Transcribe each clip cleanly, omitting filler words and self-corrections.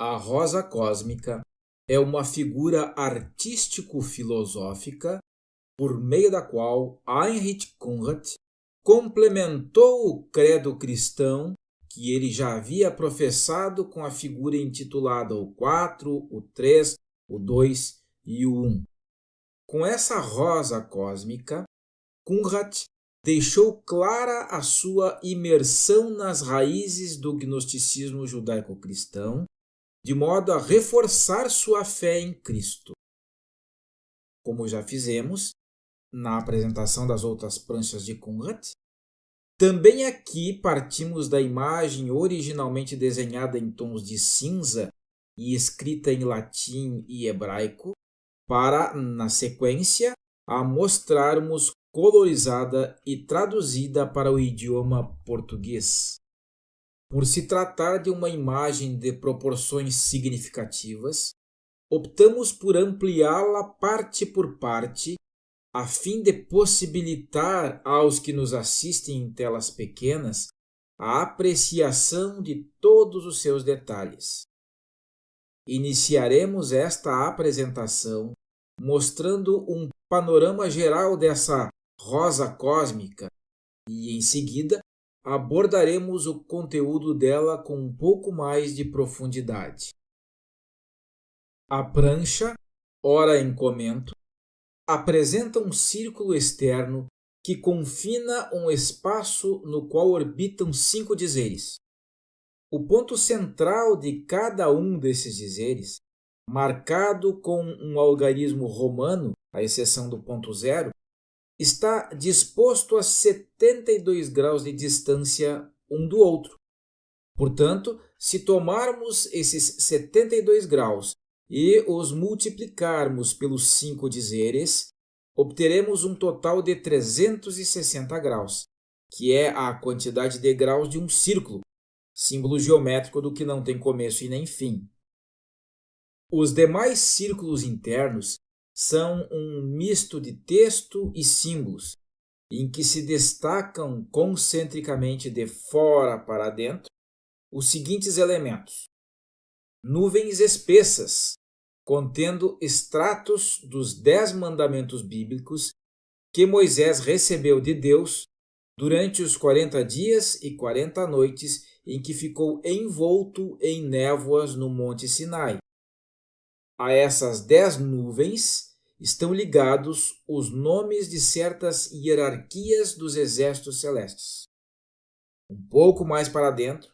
A rosa cósmica é uma figura artístico-filosófica por meio da qual Heinrich Conrad complementou o credo cristão que ele já havia professado com a figura intitulada o 4, o 3, o 2 e o 1. Com essa rosa cósmica, Conrad deixou clara a sua imersão nas raízes do gnosticismo judaico-cristão, de modo a reforçar sua fé em Cristo. Como já fizemos na apresentação das outras pranchas de Conrad, também aqui partimos da imagem originalmente desenhada em tons de cinza e escrita em latim e hebraico, para, na sequência, a mostrarmos colorizada e traduzida para o idioma português. Por se tratar de uma imagem de proporções significativas, optamos por ampliá-la parte por parte, a fim de possibilitar aos que nos assistem em telas pequenas a apreciação de todos os seus detalhes. Iniciaremos esta apresentação mostrando um panorama geral dessa rosa cósmica e, em seguida, abordaremos o conteúdo dela com um pouco mais de profundidade. A prancha, ora em comento, apresenta um círculo externo que confina um espaço no qual orbitam 5 dizeres. O ponto central de cada um desses dizeres, marcado com um algarismo romano, à exceção do ponto zero, está disposto a 72 graus de distância um do outro. Portanto, se tomarmos esses 72 graus e os multiplicarmos pelos 5 dizeres, obteremos um total de 360 graus, que é a quantidade de graus de um círculo, símbolo geométrico do que não tem começo e nem fim. Os demais círculos internos são um misto de texto e símbolos, em que se destacam concentricamente de fora para dentro os seguintes elementos: nuvens espessas, contendo extratos dos 10 mandamentos bíblicos que Moisés recebeu de Deus durante os 40 dias e 40 noites em que ficou envolto em névoas no Monte Sinai. A essas 10 nuvens estão ligados os nomes de certas hierarquias dos exércitos celestes. Um pouco mais para dentro,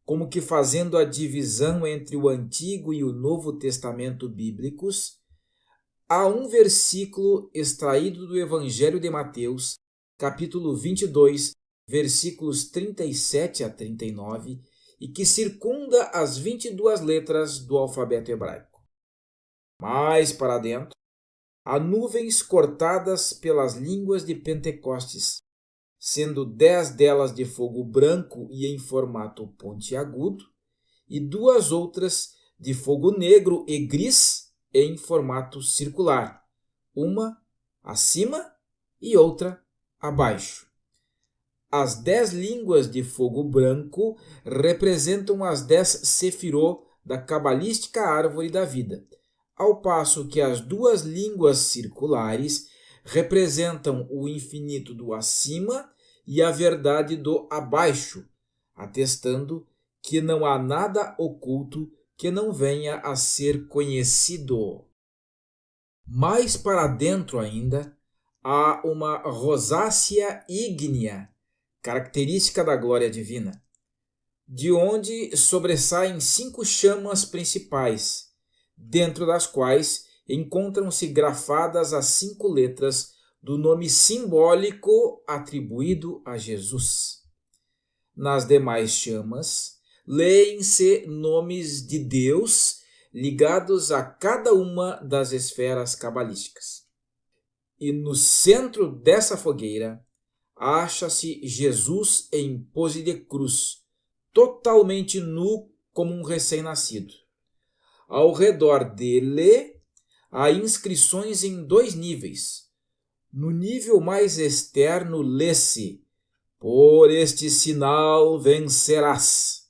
como que fazendo a divisão entre o Antigo e o Novo Testamento bíblicos, há um versículo extraído do Evangelho de Mateus, capítulo 22, versículos 37 a 39, e que circunda as 22 letras do alfabeto hebraico. Mais para dentro, há nuvens cortadas pelas línguas de Pentecostes, sendo 10 delas de fogo branco e em formato pontiagudo, e 2 outras de fogo negro e gris em formato circular, uma acima e outra abaixo. As 10 línguas de fogo branco representam as 10 sefirot da cabalística árvore da vida, ao passo que as 2 línguas circulares representam o infinito do acima e a verdade do abaixo, atestando que não há nada oculto que não venha a ser conhecido. Mais para dentro ainda, há uma rosácea ígnea, característica da glória divina, de onde sobressaem 5 chamas principais, dentro das quais encontram-se grafadas as 5 letras do nome simbólico atribuído a Jesus. Nas demais chamas, leem-se nomes de Deus ligados a cada uma das esferas cabalísticas. E no centro dessa fogueira acha-se Jesus em pose de cruz, totalmente nu como um recém-nascido. Ao redor dele há inscrições em 2 níveis. No nível mais externo lê-se: "Por este sinal vencerás".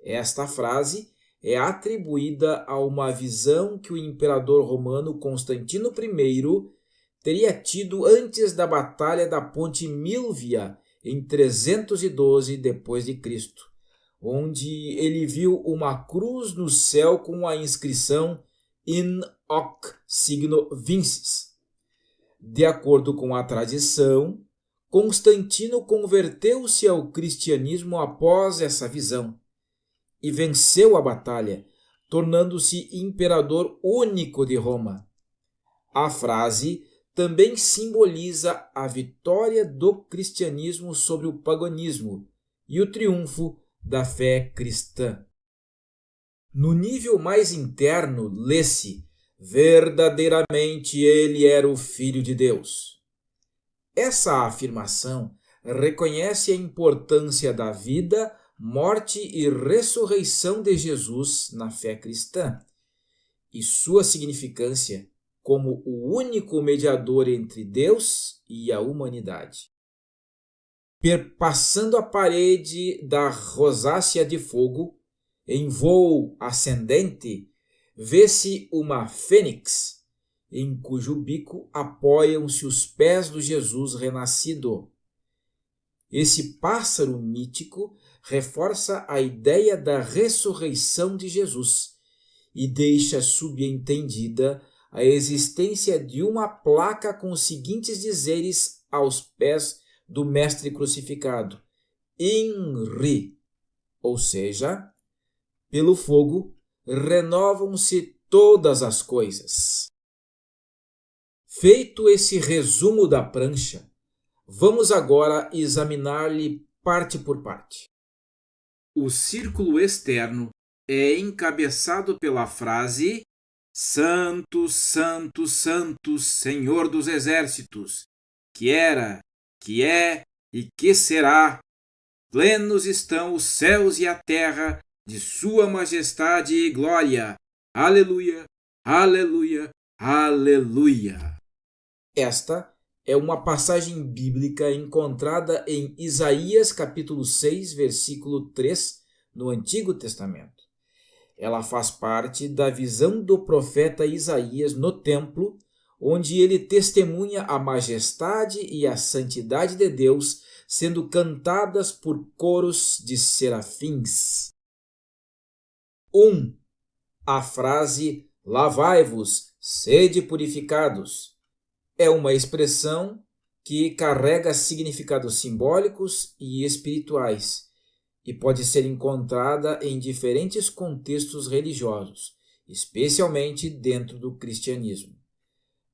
Esta frase é atribuída a uma visão que o imperador romano Constantino I teria tido antes da Batalha da Ponte Milvia, em 312 d.C., onde ele viu uma cruz no céu com a inscrição In hoc signo vinces. De acordo com a tradição, Constantino converteu-se ao cristianismo após essa visão e venceu a batalha, tornando-se imperador único de Roma. A frase também simboliza a vitória do cristianismo sobre o paganismo e o triunfo da fé cristã. No nível mais interno, lê-se: verdadeiramente ele era o Filho de Deus. Essa afirmação reconhece a importância da vida, morte e ressurreição de Jesus na fé cristã e sua significância como o único mediador entre Deus e a humanidade. Perpassando a parede da rosácea de fogo, em voo ascendente, vê-se uma fênix, em cujo bico apoiam-se os pés do Jesus renascido. Esse pássaro mítico reforça a ideia da ressurreição de Jesus e deixa subentendida a existência de uma placa com os seguintes dizeres aos pés do Mestre crucificado: INRI, ou seja, pelo fogo renovam-se todas as coisas. Feito esse resumo da prancha, vamos agora examinar-lhe parte por parte. O círculo externo é encabeçado pela frase Santo, Santo, Santo, Senhor dos Exércitos, que era, que é e que será. Plenos estão os céus e a terra de sua majestade e glória. Aleluia, aleluia, aleluia. Esta é uma passagem bíblica encontrada em Isaías capítulo 6, versículo 3, no Antigo Testamento. Ela faz parte da visão do profeta Isaías no templo, onde ele testemunha a majestade e a santidade de Deus sendo cantadas por coros de serafins. 1. A frase lavai-vos, sede purificados é uma expressão que carrega significados simbólicos e espirituais e pode ser encontrada em diferentes contextos religiosos, especialmente dentro do cristianismo.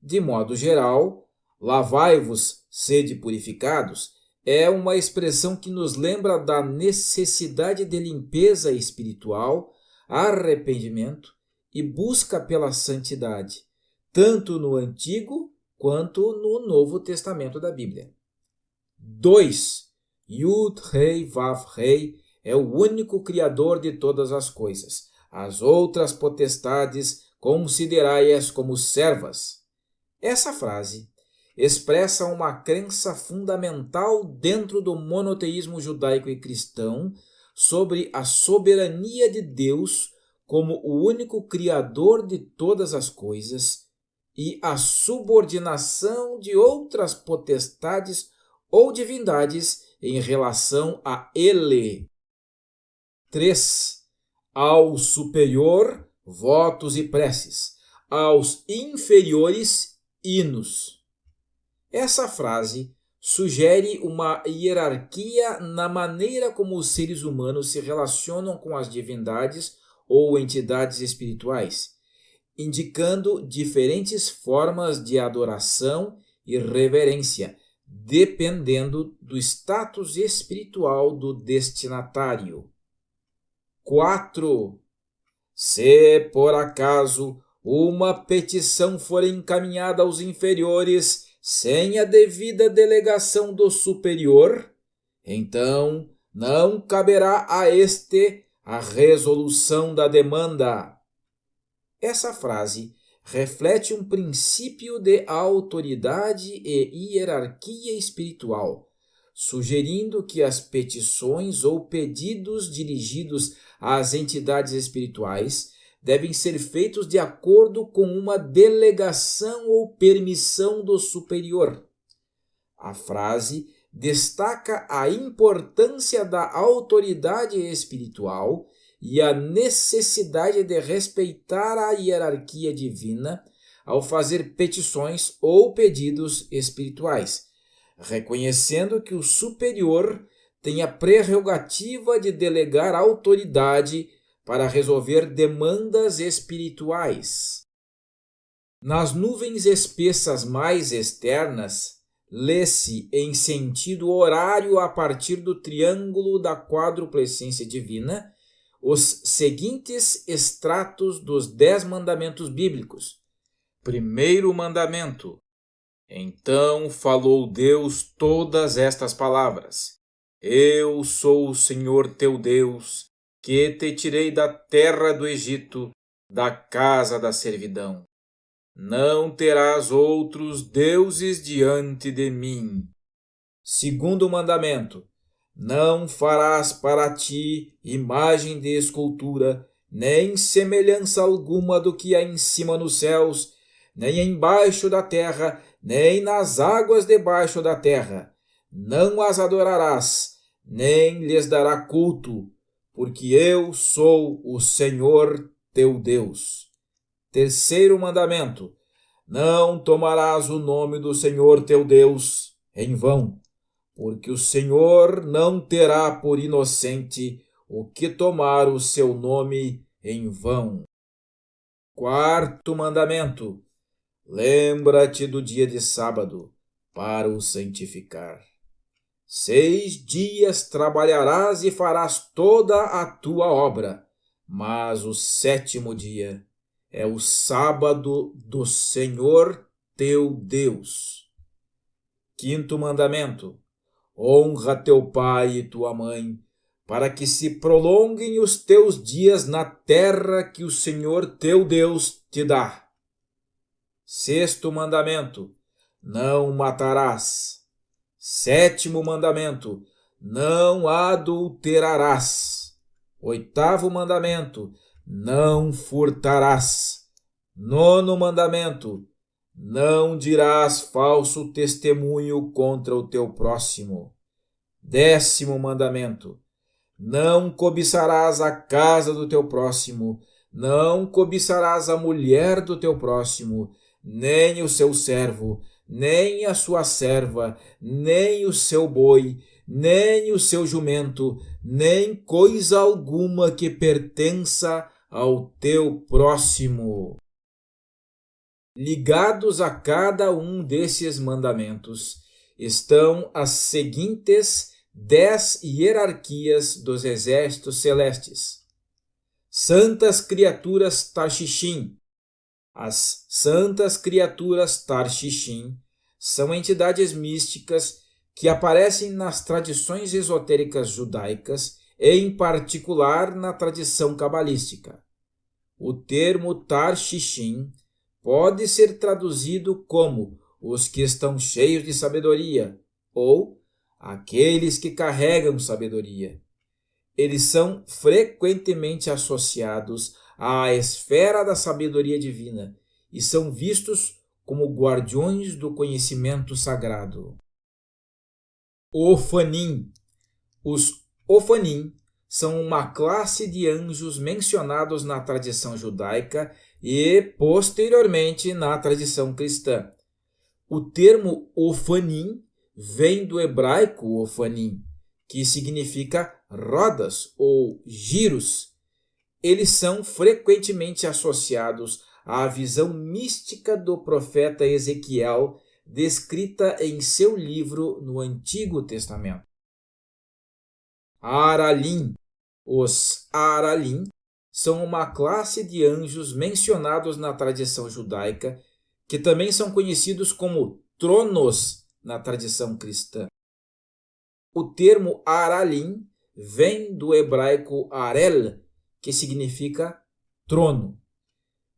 De modo geral, lavai-vos, sede purificados é uma expressão que nos lembra da necessidade de limpeza espiritual, arrependimento e busca pela santidade, tanto no Antigo quanto no Novo Testamento da Bíblia. 2. Yud Rei Vav Rei é o único Criador de todas as coisas. As outras potestades considerai-as como servas. Essa frase expressa uma crença fundamental dentro do monoteísmo judaico e cristão sobre a soberania de Deus como o único Criador de todas as coisas e a subordinação de outras potestades ou divindades em relação a ele. 3. Ao superior, votos e preces. Aos inferiores, hinos. Essa frase sugere uma hierarquia na maneira como os seres humanos se relacionam com as divindades ou entidades espirituais, indicando diferentes formas de adoração e reverência, dependendo do status espiritual do destinatário. 4. Se por acaso uma petição for encaminhada aos inferiores sem a devida delegação do superior, então não caberá a este a resolução da demanda. Essa frase reflete um princípio de autoridade e hierarquia espiritual, sugerindo que as petições ou pedidos dirigidos às entidades espirituais devem ser feitos de acordo com uma delegação ou permissão do superior. A frase destaca a importância da autoridade espiritual e a necessidade de respeitar a hierarquia divina ao fazer petições ou pedidos espirituais, reconhecendo que o superior tem a prerrogativa de delegar autoridade para resolver demandas espirituais. Nas nuvens espessas mais externas, lê-se em sentido horário a partir do triângulo da quádrupla essência divina os seguintes extratos dos 10 mandamentos bíblicos. Primeiro mandamento: então falou Deus todas estas palavras: Eu sou o Senhor teu Deus, que te tirei da terra do Egito, da casa da servidão. Não terás outros deuses diante de mim. Segundo mandamento: não farás para ti imagem de escultura, nem semelhança alguma do que há em cima nos céus, nem embaixo da terra, nem nas águas debaixo da terra. Não as adorarás, nem lhes dará culto, porque eu sou o Senhor teu Deus. Terceiro mandamento: não tomarás o nome do Senhor teu Deus em vão, porque o Senhor não terá por inocente o que tomar o seu nome em vão. Quarto mandamento: lembra-te do dia de sábado, para o santificar. 6 dias trabalharás e farás toda a tua obra, mas o 7º dia é o sábado do Senhor teu Deus. Quinto mandamento: honra teu pai e tua mãe, para que se prolonguem os teus dias na terra que o Senhor teu Deus te dá. Sexto mandamento: não matarás. 7º mandamento: não adulterarás. 8º mandamento: não furtarás. 9º mandamento: não dirás falso testemunho contra o teu próximo. 10º mandamento: não cobiçarás a casa do teu próximo, não cobiçarás a mulher do teu próximo, nem o seu servo, nem a sua serva, nem o seu boi, nem o seu jumento, nem coisa alguma que pertença ao teu próximo. Ligados a cada um desses mandamentos estão as seguintes 10 hierarquias dos exércitos celestes. Santas criaturas Tarshishim. As santas criaturas Tarshishim são entidades místicas que aparecem nas tradições esotéricas judaicas e, em particular, na tradição cabalística. O termo Tarshishim pode ser traduzido como os que estão cheios de sabedoria ou aqueles que carregam sabedoria. Eles são frequentemente associados à esfera da sabedoria divina e são vistos como guardiões do conhecimento sagrado. Ofanim. Os Ofanim são uma classe de anjos mencionados na tradição judaica e, posteriormente, na tradição cristã. O termo Ofanim vem do hebraico Ofanim, que significa rodas ou giros. Eles são frequentemente associados à visão mística do profeta Ezequiel, descrita em seu livro no Antigo Testamento. Aralim. Os Aralim são uma classe de anjos mencionados na tradição judaica, que também são conhecidos como tronos na tradição cristã. O termo Aralim vem do hebraico Arel, que significa trono.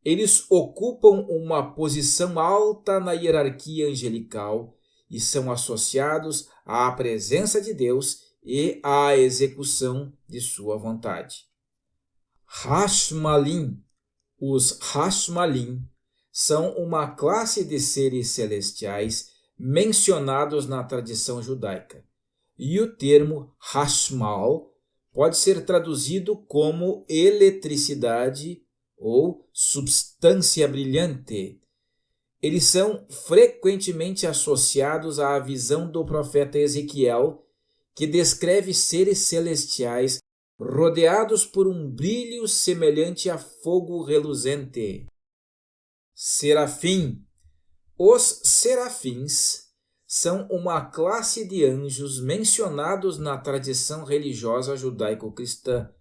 Eles ocupam uma posição alta na hierarquia angelical e são associados à presença de Deus e à execução de sua vontade. Hashmalim. Os Hashmalim são uma classe de seres celestiais mencionados na tradição judaica. E o termo Hashmal pode ser traduzido como eletricidade ou substância brilhante. Eles são frequentemente associados à visão do profeta Ezequiel, que descreve seres celestiais rodeados por um brilho semelhante a fogo reluzente. Serafim. Os serafins são uma classe de anjos mencionados na tradição religiosa judaico-cristã,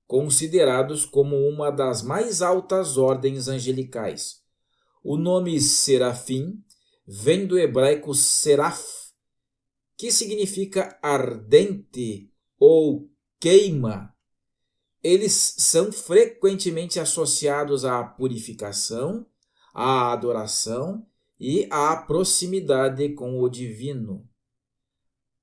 considerados como uma das mais altas ordens angelicais. O nome serafim vem do hebraico seraf, que significa ardente ou queima. Eles são frequentemente associados à purificação, à adoração e à proximidade com o divino.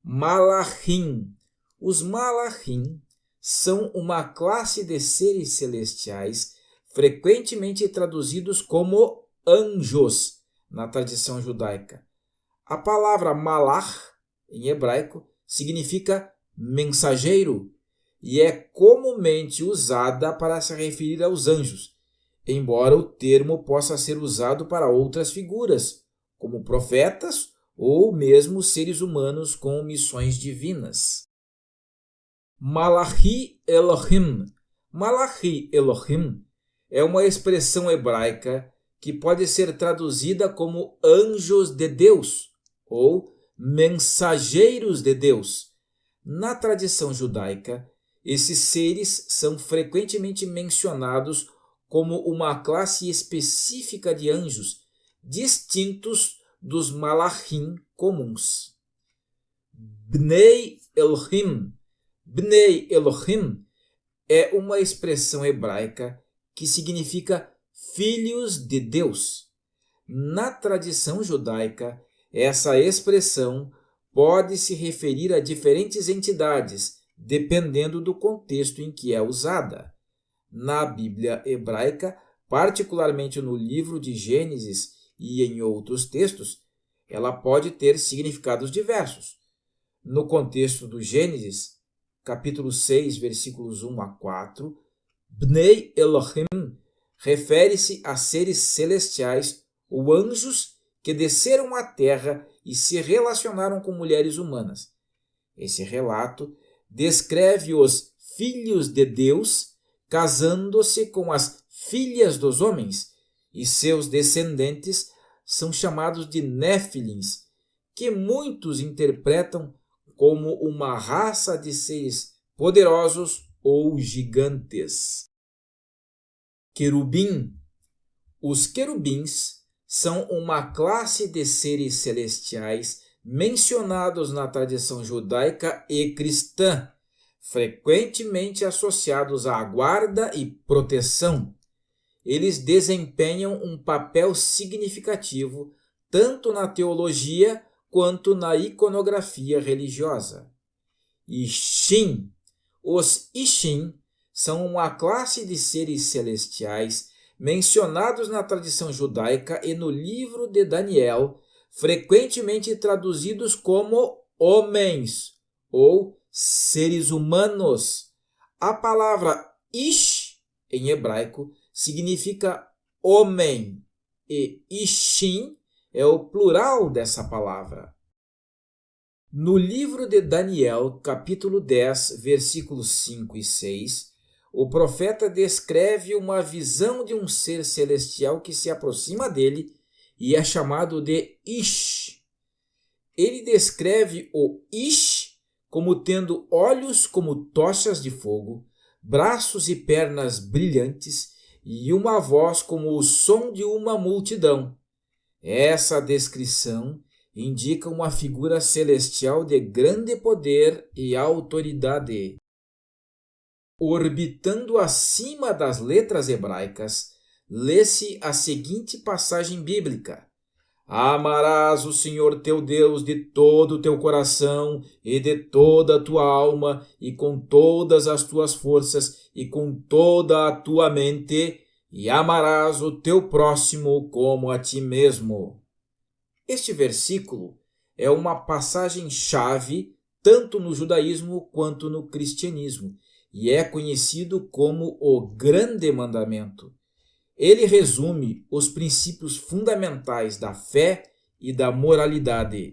Malachim. Os malachim são uma classe de seres celestiais frequentemente traduzidos como anjos na tradição judaica. A palavra malach, em hebraico, significa mensageiro e é comumente usada para se referir aos anjos, embora o termo possa ser usado para outras figuras, como profetas ou mesmo seres humanos com missões divinas. Malachi Elohim. Malachi Elohim é uma expressão hebraica que pode ser traduzida como anjos de Deus ou mensageiros de Deus. Na tradição judaica, esses seres são frequentemente mencionados como uma classe específica de anjos, distintos dos malachim comuns. Bnei Elohim. Bnei Elohim é uma expressão hebraica que significa filhos de Deus. Na tradição judaica, essa expressão pode se referir a diferentes entidades, dependendo do contexto em que é usada. Na Bíblia hebraica, particularmente no livro de Gênesis e em outros textos, ela pode ter significados diversos. No contexto do Gênesis, capítulo 6, versículos 1 a 4, Bnei Elohim refere-se a seres celestiais ou anjos que desceram à terra e se relacionaram com mulheres humanas. Esse relato descreve os filhos de Deus casando-se com as filhas dos homens, e seus descendentes são chamados de Néfilins, que muitos interpretam como uma raça de seres poderosos ou gigantes. Querubim. Os querubins são uma classe de seres celestiais mencionados na tradição judaica e cristã, frequentemente associados à guarda e proteção. Eles desempenham um papel significativo tanto na teologia quanto na iconografia religiosa. Ishim. Os Ishim são uma classe de seres celestiais mencionados na tradição judaica e no livro de Daniel, frequentemente traduzidos como homens ou seres humanos. A palavra Ish, em hebraico, significa homem e Ishim é o plural dessa palavra. No livro de Daniel, capítulo 10, versículos 5 e 6, o profeta descreve uma visão de um ser celestial que se aproxima dele e é chamado de Ish. Ele descreve o Ish como tendo olhos como tochas de fogo, braços e pernas brilhantes e uma voz como o som de uma multidão. Essa descrição indica uma figura celestial de grande poder e autoridade. Orbitando acima das letras hebraicas, lê-se a seguinte passagem bíblica: Amarás o Senhor teu Deus de todo o teu coração e de toda a tua alma e com todas as tuas forças e com toda a tua mente, e amarás o teu próximo como a ti mesmo. Este versículo é uma passagem-chave tanto no judaísmo quanto no cristianismo e é conhecido como o Grande Mandamento. Ele resume os princípios fundamentais da fé e da moralidade.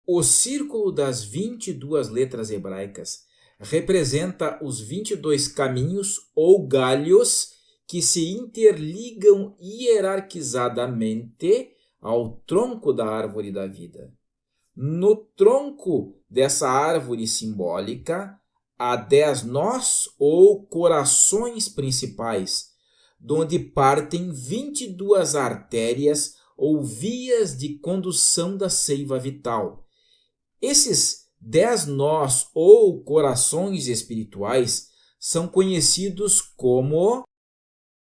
O círculo das 22 letras hebraicas representa os 22 caminhos ou galhos que se interligam hierarquizadamente ao tronco da árvore da vida. No tronco dessa árvore simbólica há 10 nós ou corações principais, donde partem 22 artérias ou vias de condução da seiva vital. Esses 10 nós ou corações espirituais são conhecidos como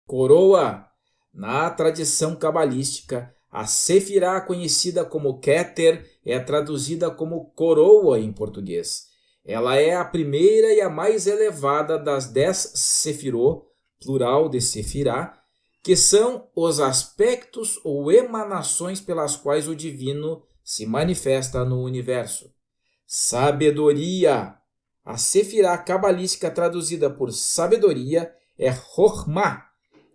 coroa. Na tradição cabalística, a Sefirá, conhecida como Keter, é traduzida como coroa em português. Ela é a primeira e a mais elevada das 10 Sefirot, plural de Sefirá, que são os aspectos ou emanações pelas quais o divino se manifesta no universo. Sabedoria. A Sefirá cabalística traduzida por sabedoria é Chokhmah,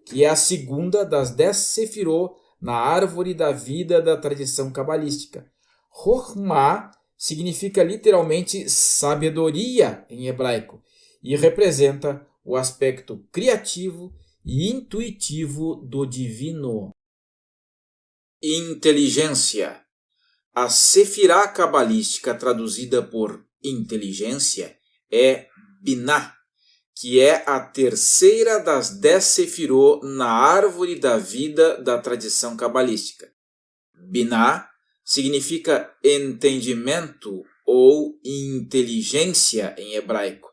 que é a segunda das 10 Sefirot na árvore da vida da tradição cabalística. Chokhmah significa literalmente sabedoria em hebraico e representa o aspecto criativo e intuitivo do divino. Inteligência. A Sefirá cabalística traduzida por inteligência é Binah, que é a terceira das 10 Sefirot na árvore da vida da tradição cabalística. Binah significa entendimento ou inteligência em hebraico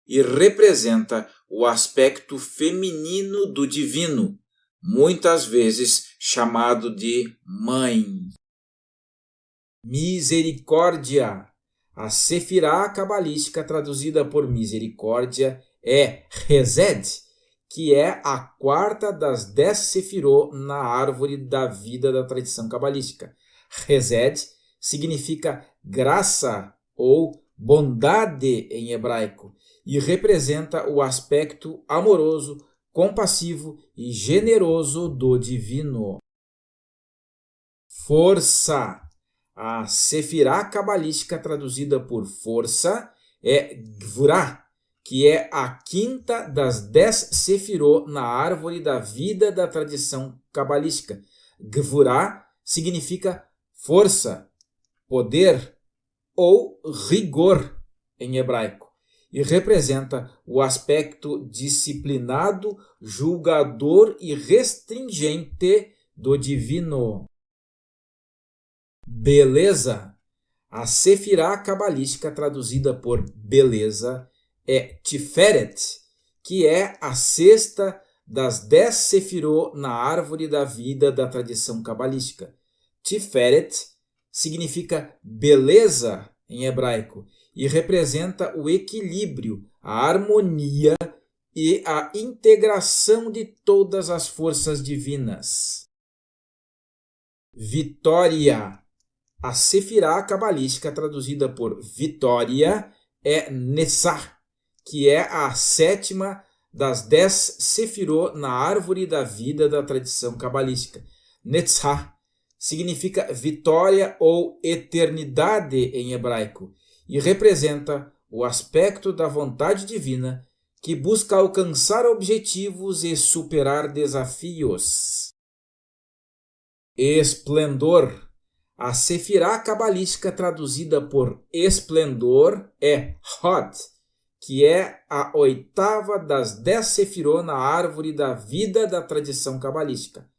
e representa o aspecto feminino do divino, muitas vezes chamado de mãe. Misericórdia. A Sefirá cabalística traduzida por misericórdia é Hesed, que é a quarta das 10 Sefirot na árvore da vida da tradição cabalística. Hesed significa graça ou bondade em hebraico e representa o aspecto amoroso, compassivo e generoso do divino. Força. A Sefirá cabalística traduzida por força é Gvurá, que é a quinta das 10 Sefirot na árvore da vida da tradição cabalística. Gvurá significa força, poder ou rigor em hebraico e representa o aspecto disciplinado, julgador e restringente do divino. Beleza. A Sefirá cabalística traduzida por beleza é Tiferet, que é a sexta das 10 Sefirot na árvore da vida da tradição cabalística. Tiferet significa beleza em hebraico e representa o equilíbrio, a harmonia e a integração de todas as forças divinas. Vitória. A Sefirá cabalística traduzida por vitória é Nessar, que é a sétima das 10 Sefirot na árvore da vida da tradição cabalística. Netzah significa vitória ou eternidade em hebraico e representa o aspecto da vontade divina que busca alcançar objetivos e superar desafios. Esplendor. A Sefirá cabalística traduzida por esplendor é Hod, que é a oitava das 10 Sefirot na árvore da vida da tradição cabalística.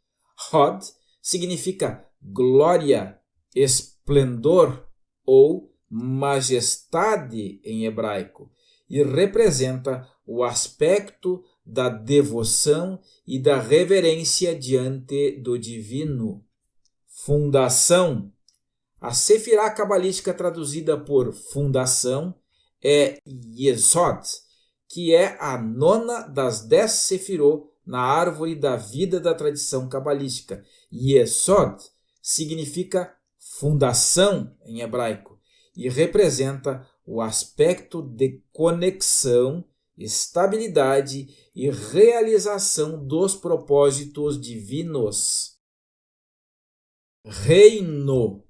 Hod significa glória, esplendor ou majestade em hebraico e representa o aspecto da devoção e da reverência diante do divino. fundação. A sefirá cabalística traduzida por fundação é Yesod, que é a nona das 10 sefirot na árvore da vida da tradição cabalística. Yesod significa fundação em hebraico e representa o aspecto de conexão, estabilidade e realização dos propósitos divinos. Reino.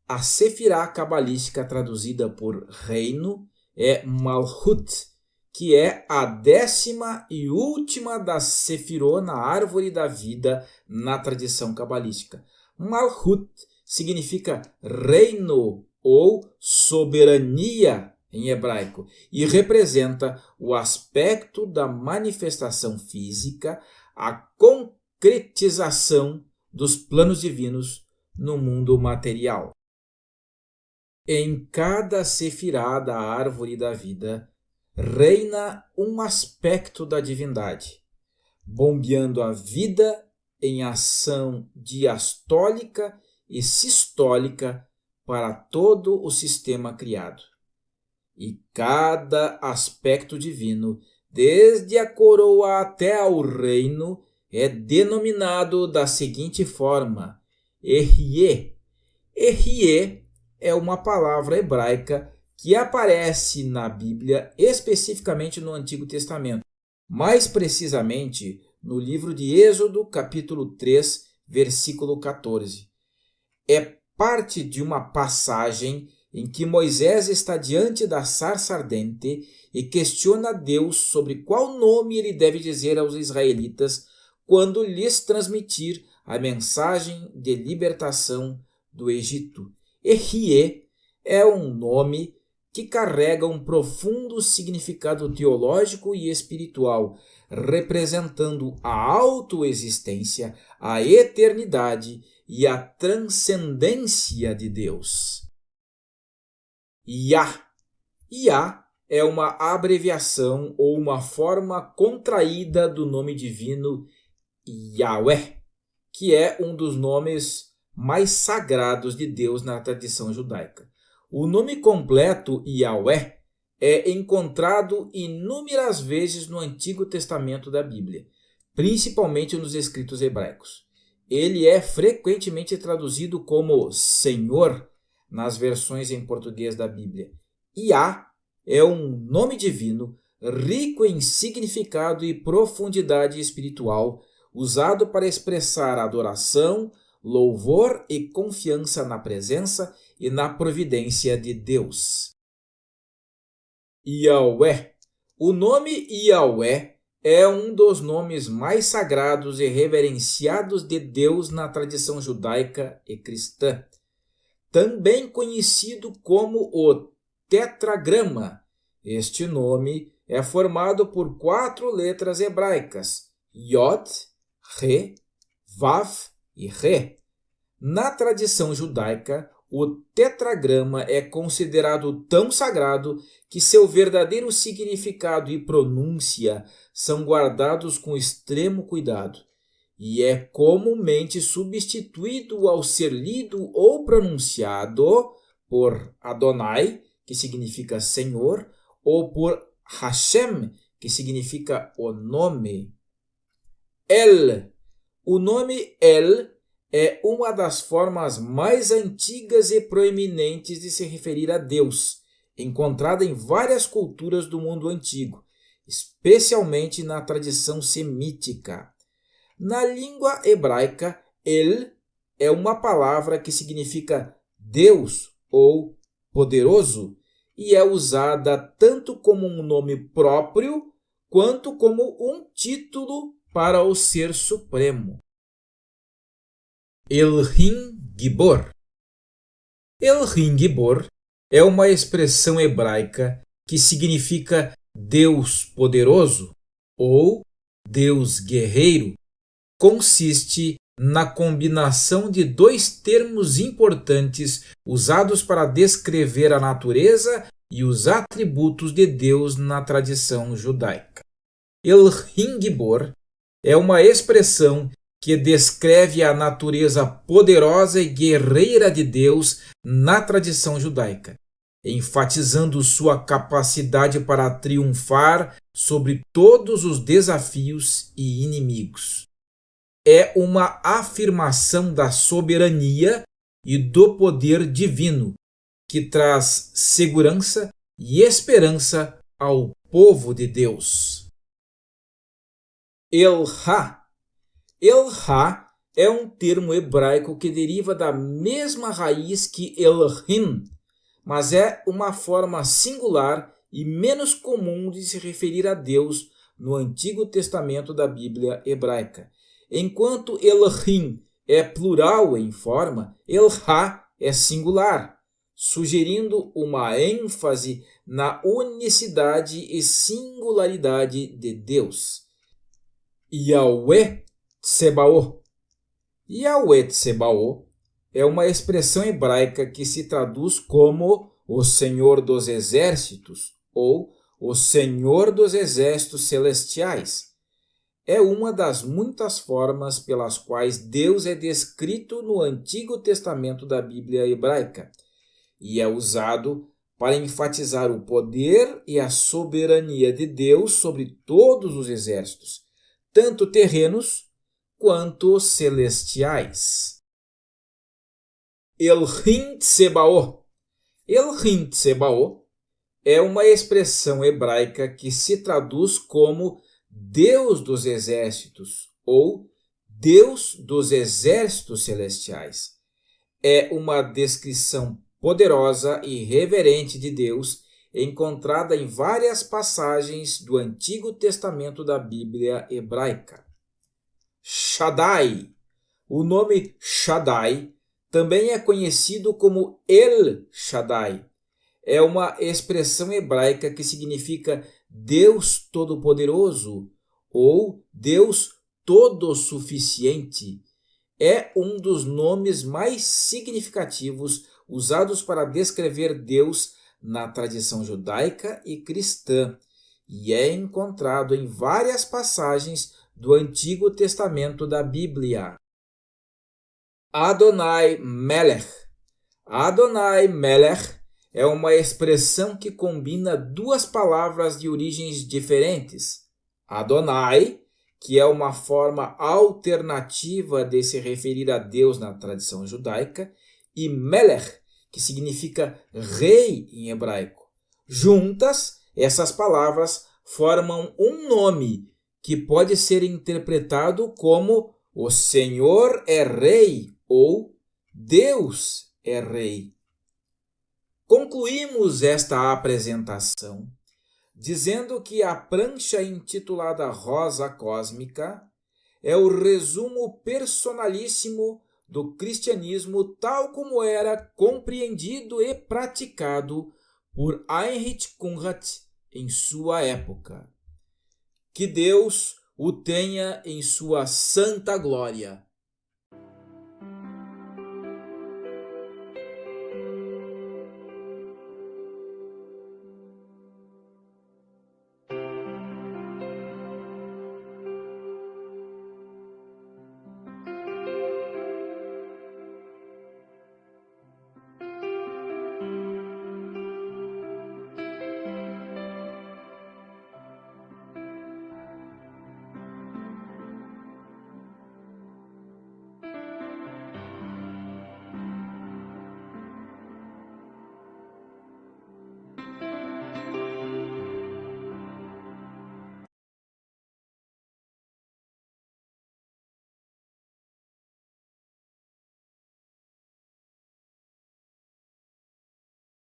A sefirá cabalística traduzida por reino é Malhut, que é a 10ª e última das sefirot na árvore da vida na tradição cabalística. Malhut significa reino ou soberania em hebraico e representa o aspecto da manifestação física, a concretização dos planos divinos no mundo material. Em cada sefirá da árvore da vida reina um aspecto da divindade, bombeando a vida em ação diastólica e sistólica para todo o sistema criado. E cada aspecto divino, desde a coroa até ao reino, é denominado da seguinte forma: Ehyeh. Ehyeh é uma palavra hebraica que aparece na Bíblia, especificamente no Antigo Testamento, mais precisamente no livro de Êxodo, capítulo 3, versículo 14. É parte de uma passagem em que Moisés está diante da sarça ardente e questiona Deus sobre qual nome ele deve dizer aos israelitas quando lhes transmitir a mensagem de libertação do Egito. Ehyeh é um nome que carrega um profundo significado teológico e espiritual, representando a autoexistência, a eternidade e a transcendência de Deus. Yah. Yah é uma abreviação ou uma forma contraída do nome divino Yahweh, que é um dos nomes mais sagrados de Deus na tradição judaica. O nome completo Yahweh é encontrado inúmeras vezes no Antigo Testamento da Bíblia, principalmente nos escritos hebraicos. Ele é frequentemente traduzido como Senhor nas versões em português da Bíblia. Yah é um nome divino rico em significado e profundidade espiritual, usado para expressar adoração, louvor e confiança na presença e na providência de Deus. Yahweh. O nome Yahweh é um dos nomes mais sagrados e reverenciados de Deus na tradição judaica e cristã, também conhecido como o tetragrama. Este nome é formado por 4 letras hebraicas, Yod, Re, Vav e Re. Na tradição judaica, o tetragrama é considerado tão sagrado que seu verdadeiro significado e pronúncia são guardados com extremo cuidado, e é comumente substituído ao ser lido ou pronunciado por Adonai, que significa Senhor, ou por Hashem, que significa o nome. El. O nome El é uma das formas mais antigas e proeminentes de se referir a Deus, encontrada em várias culturas do mundo antigo, especialmente na tradição semítica. Na língua hebraica, El é uma palavra que significa Deus ou poderoso e é usada tanto como um nome próprio quanto como um título para o Ser Supremo. Elohim Gibor. Elohim Gibor é uma expressão hebraica que significa Deus poderoso ou Deus guerreiro. Consiste na combinação de 2 termos importantes usados para descrever a natureza e os atributos de Deus na tradição judaica. Elohim Gibor é uma expressão que descreve a natureza poderosa e guerreira de Deus na tradição judaica, enfatizando sua capacidade para triunfar sobre todos os desafios e inimigos. É uma afirmação da soberania e do poder divino, que traz segurança e esperança ao povo de Deus. El-Ha. El-Ha é um termo hebraico que deriva da mesma raiz que Elohim, mas é uma forma singular e menos comum de se referir a Deus no Antigo Testamento da Bíblia hebraica. Enquanto Elohim é plural em forma, El-Ha é singular, sugerindo uma ênfase na unicidade e singularidade de Deus. Yahweh Tsebaot. Yahweh Tsebaot é uma expressão hebraica que se traduz como o Senhor dos Exércitos ou o Senhor dos Exércitos Celestiais. É uma das muitas formas pelas quais Deus é descrito no Antigo Testamento da Bíblia hebraica e é usado para enfatizar o poder e a soberania de Deus sobre todos os exércitos, tanto terrenos quanto celestiais. Elohim Tsebaot. Elohim Tsebaot é uma expressão hebraica que se traduz como Deus dos exércitos ou Deus dos exércitos celestiais. É uma descrição poderosa e reverente de Deus, encontrada em várias passagens do Antigo Testamento da Bíblia hebraica. Shaddai. O nome Shaddai também é conhecido como El Shaddai. É uma expressão hebraica que significa Deus Todo-Poderoso ou Deus Todo-Suficiente. É um dos nomes mais significativos usados para descrever Deus na tradição judaica e cristã e é encontrado em várias passagens do Antigo Testamento da Bíblia. Adonai Melech. Adonai Melech é uma expressão que combina duas palavras de origens diferentes. Adonai, que é uma forma alternativa de se referir a Deus na tradição judaica, e Melech, que significa rei em hebraico. Juntas, essas palavras formam um nome que pode ser interpretado como o Senhor é rei ou Deus é rei. Concluímos esta apresentação dizendo que a prancha intitulada Rosa Cósmica é o resumo personalíssimo do cristianismo tal como era compreendido e praticado por Heinrich Kunrat em sua época. Que Deus o tenha em sua santa glória.